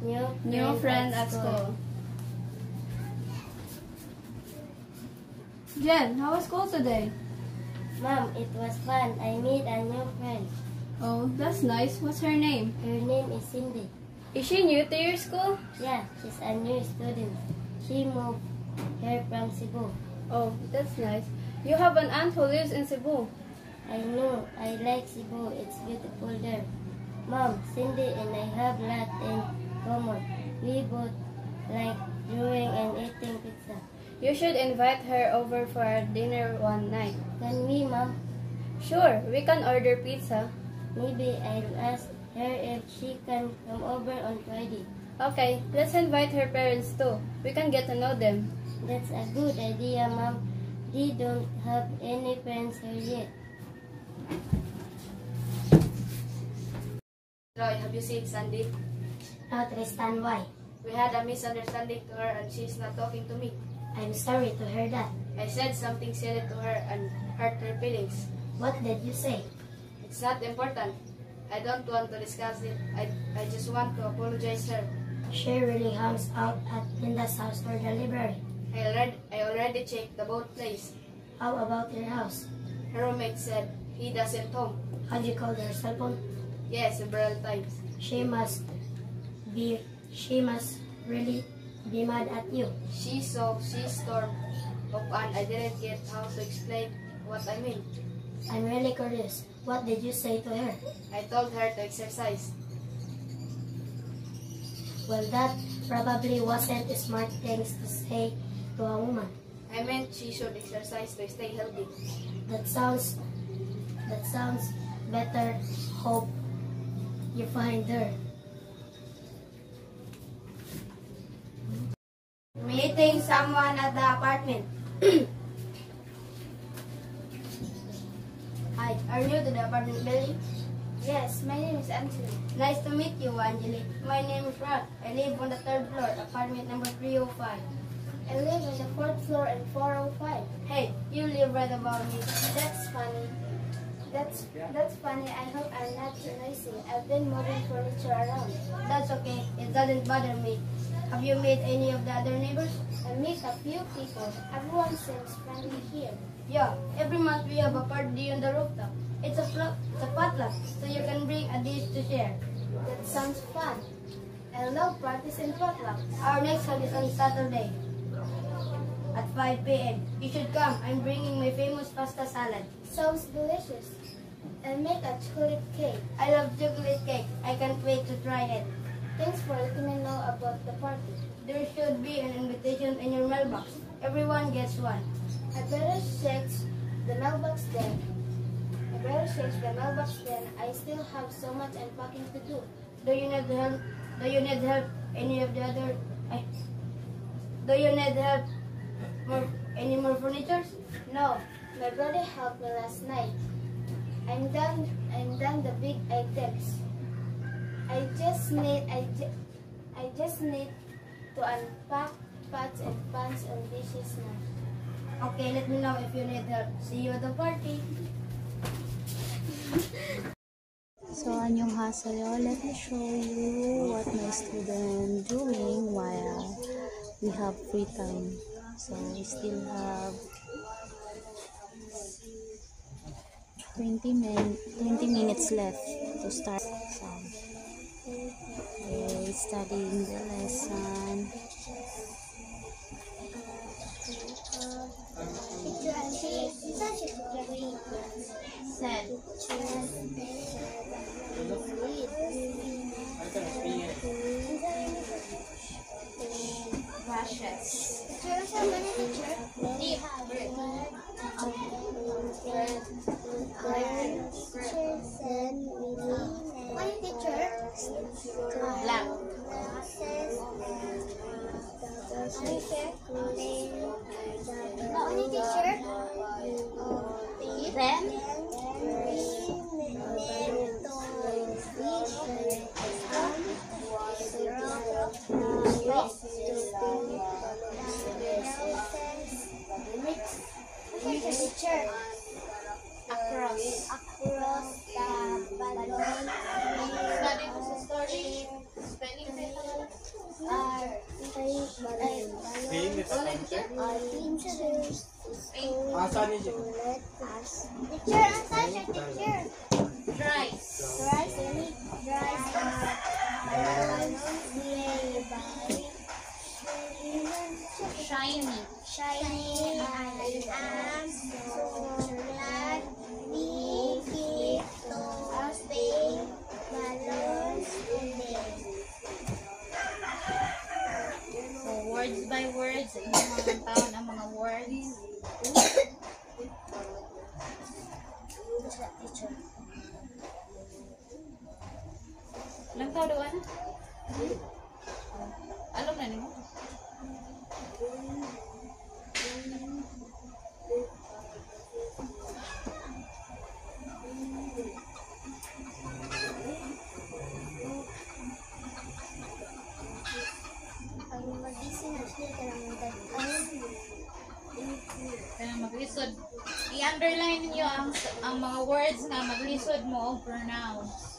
New friend at school. Jen, how was school today? Mom, it was fun. I made a new friend. Oh, that's nice. What's her name? Her name is Cindy. Is she new to your school? Yeah, she's a new student. She moved here from Cebu. Oh, that's nice. You have an aunt who lives in Cebu. I know. I like Cebu. It's beautiful there. Mom, Cindy and I have a lot in common. We both like drawing and eating pizza. You should invite her over for a dinner one night. Can we, Mom? Sure, we can order pizza. Maybe I'll ask her if she can come over on Friday. Okay, let's invite her parents too. We can get to know them. That's a good idea, Mom. They don't have any friends here yet. Roy, have you seen Sandy? No, Tristan, why? We had a misunderstanding to her and she's not talking to me. I'm sorry to hear that. I said something silly to her and hurt her feelings. What did you say? It's not important. I don't want to discuss it. I just want to apologize her. She really hangs out at Linda's house or the library. I already checked the both place. How about your house? Her roommate said he doesn't home. How'd you call her cell phone? Yes, several times. She must really be mad at you. She stormed up and I didn't get how to explain what I mean. I'm really curious. What did you say to her? I told her to exercise. Well, that probably wasn't a smart thing to say to a woman. I meant she should exercise to stay healthy. That sounds better. Hope you find her. Meeting someone at the apartment. Hi, are you to the apartment building? Yes, my name is Angeli. Nice to meet you, Angeli. My name is Rod. I live on the 3rd floor, apartment number 305. I live on the 4th floor and 405. Hey, you live right above me. That's funny. That's funny. I hope I'm not too noisy. I've been moving furniture around. That's okay. It doesn't bother me. Have you met any of the other neighbors? I meet a few people. Everyone seems friendly here. Yeah, every month we have a party on the rooftop. It's a potluck, so you can bring a dish to share. That sounds fun. I love parties and potlucks. Our next one is on Saturday at 5 p.m. You should come. I'm bringing my famous pasta salad. Sounds delicious. I'll make a chocolate cake. I love chocolate cake. I can't wait to try it. Thanks for letting me know about the party. There should be an invitation in your mailbox. Everyone gets one. I better check the mailbox then. I still have so much unpacking to do. Do you need help? Do you need help? Any of the other? Do you need help? Any more furniture? No, my brother helped me last night. I'm done the big items. I just need to unpack pots and pans and dishes now. Okay, let me know if you need help. See you at the party. So, annyeonghaseyo. Let me show you what my student doing while we have free time. So, we still have 20 minutes left to start. So, they're studying the lesson. Sad. Brushes. Black. Then Asan niyo siya? Teacher, ang sasya, teacher. Rice. Rice, Shiny. shiny, I am so glad we get to stay balloons today. So, words by words. Sa inyong mga taon ang mga words. Ilang taon doon? Alam na niyo? Ang magising na siya ka lang Kaya maglisod. I-underline niyo ang mga words nga maglisod mo o pronounce.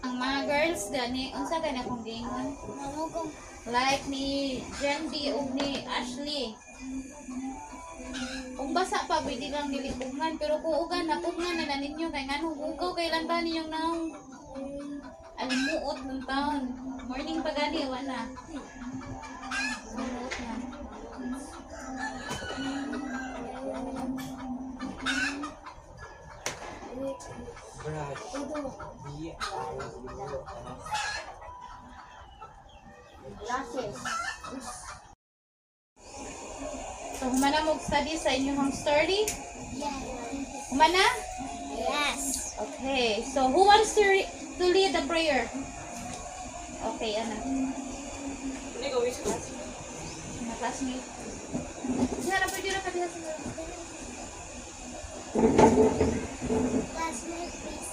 Ang mga girls gani unsa gani akong giingon? Like ni Jendi o ni Ashley. Kung basa pa pwede lang nilipungan pero kung ugan napungan na ninyo kay nganong ugaw kailan ba ninyong nang alimuot ng taon. Morning pa gani wala. Alimuot na. So, humana mo study sa inyong story? Humana? Yes. Okay. So, who wants to lead the prayer? Okay, Ana. Mga classmate. Sana pwede na pati sa Classmate, please.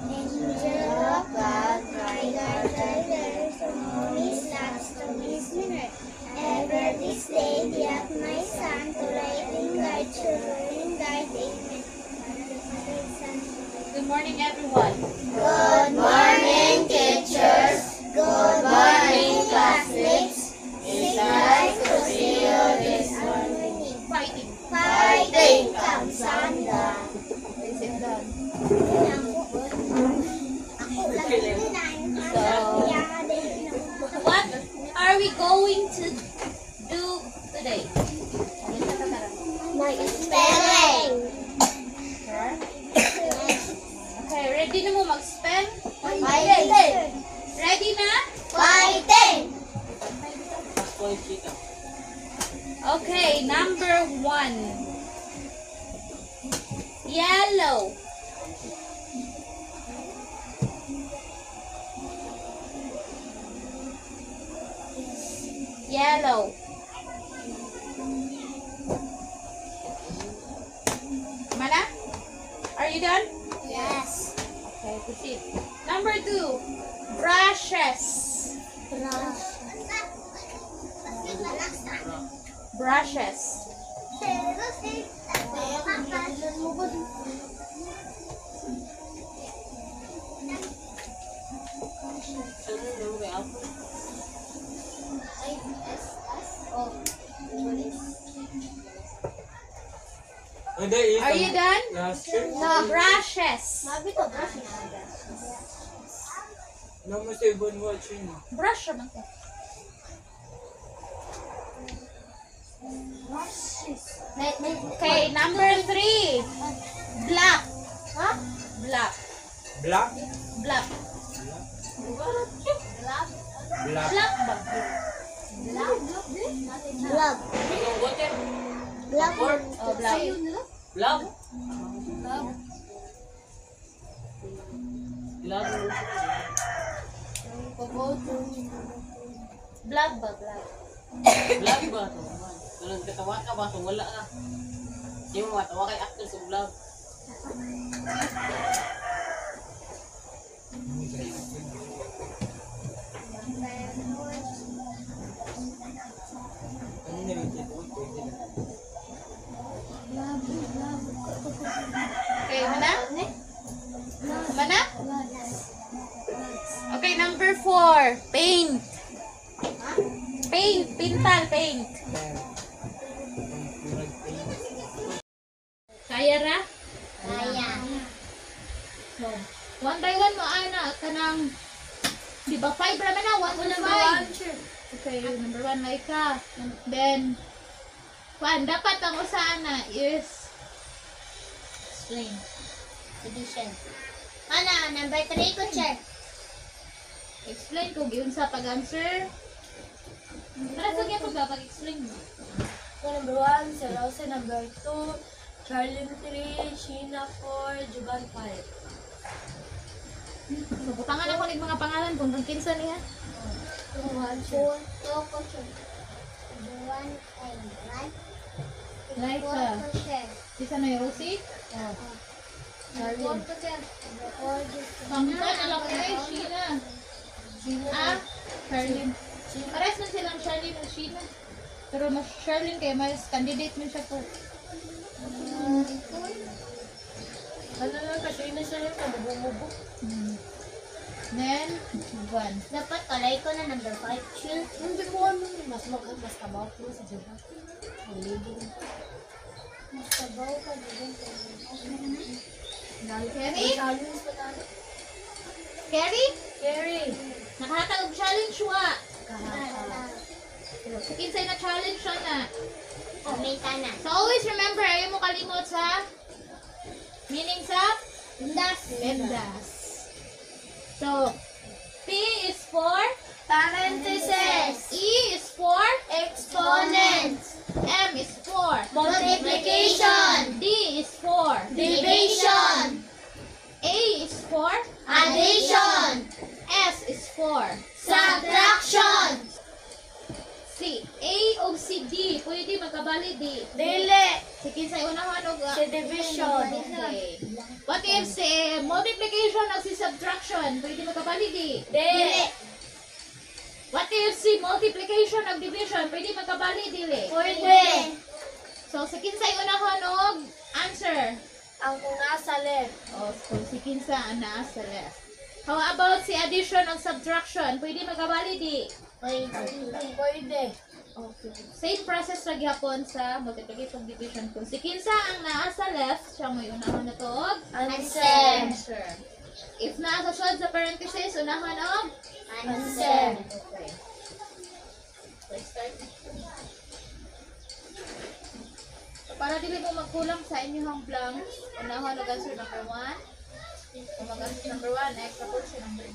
Angel of God, guide our drivers from holy slaps to this minute. Ever this day, be of my son, to light and guide children, guide, amen. Good morning, everyone. Good morning, teachers. Good morning, classmates. It's nice to see you this morning. Fighting. Fighting comes undone. Is it done? What are we going to do today? Spelling. Sure? Okay, ready na mo mag-spell? Fighting. Ready na? Fighting. Okay, number 1. Yellow. Yellow. Mana? Are you done? Yes. Okay, proceed. Number 2. Brushes. Brushes. Are you done? No, brushes. No, must have been watching. Brush naman ko. Okay, number 3. Black. Black. Black? Black. Black. Black ba? Glove. Glove. Oh, black. Black? Black. Vlog ba? Vlog. Vlog ba ito? Tulad katawa ka ba? So wala ka. Hindi mo matawa kay actor sa vlog. Ano na rin dito? Okay, mana? Mana? Okay, number 4. Paint. Paint. Pintal. Paint. Kaya ra? Kaya. So, one by one mo, ana, kanang, di ba 5 raman na? 1 to 5. Okay, number 1, Laika. Then, dapat ang usana is, explain. Edition. Ano, number 3 ko, Chair. Explain kung yun sa pag-answer. Para sa kaya ko ba pag-explain mo? So, number 1, si Rose. Number 2, Charlene 3, Sheena 4, Juban 5. So, butangan ako ng mga pangalan kung kinsa niya. 2, 1, 4 ko, Chair. 1 ay 1. Laika. 4 ko, Chair. Isa na yung Rosie. 4 ko, Chair. 4 ko. Pangkat, alam ko eh, Sheena. Charlene. Pares man silang Charlene at Sheena. Pero mas Charlene kaya mas candidate man siya po. Ano na, kasi na siya yung nabububo. Then, Juban. Dapat kalay ko na number 5, Chair. Hindi ko ano, mas tabaw ko sa Juban. Ang libo. Mas tabaw ka, Juban. Kerry? Challenge pa tayo. Kerry? Carrie. Nakahatag og challenge wa. Kahapon. Kinsay na challenge siya na. Kumita na. So always remember, ayaw mo kalimot sa meaning sa Das. Vendas. So, P is for Parentheses. E is for Exponents. M is for Multiplication. D is for Division. A is for Addition. S is for Subtraction. C. A o si D, pwede magkabali D. Dili. Si kinsay unahon og Si division. Okay. What if si multiplication o si subtraction, pwede magkabali D. Dili. What if si multiplication o division, pwede magkabali dili. Pwede. So si kinsay unahon og answer. Ang kung nasa left. O so, si kinsa ang naa sa left. How about si addition o subtraction, pwede magkabali di. Pwede. Okay. Same process ra gyapon sa multiplication division. Kung si kinsa ang naa sa left, siya mo unahon na to og Answer. answer. If naa sa sud sa parenthesis, unahon og Answer. okay. Let's start. So, para dili mo magkulang sa inyong blank, unahon og answer number 1. Kung mag-answer number 1, extra portion number